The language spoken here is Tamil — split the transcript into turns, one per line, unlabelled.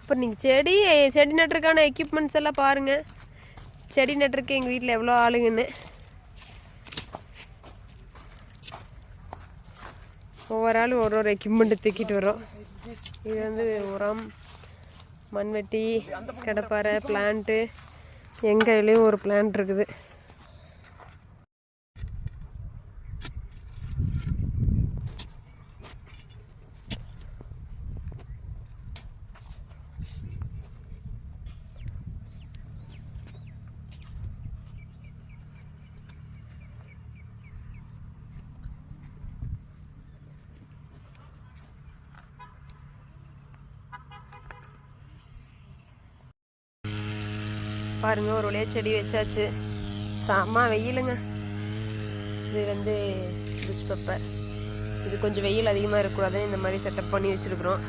அப்புறம் நீங்கள் செடி நட்டுறதுக்கான எக்யூப்மெண்ட்ஸ் எல்லாம் பாருங்கள். செடி நட்டுறதுக்கு எங்கள் வீட்டில் எவ்வளோ ஆளுங்கன்னு. ஒவ்வொரு ஆளும் ஒரு எக்யூப்மெண்ட்டு தூக்கிட்டு வரோம். இது வந்து உரம், மண்வெட்டி, கடப்பாரை, பிளான்ட்டு. எங்கள் கையிலையும் ஒரு பிளான்ட் இருக்குது. பாருங்க, ஒரு வழியாக செடி வச்சாச்சு. செம்ம வெயிலுங்க. இது வந்து புஷ் பெப்பர். இது கொஞ்சம் வெயில் அதிகமாக இருக்கக்கூடாதுன்னு இந்த மாதிரி செட்டப் பண்ணி வச்சுருக்குறோம்.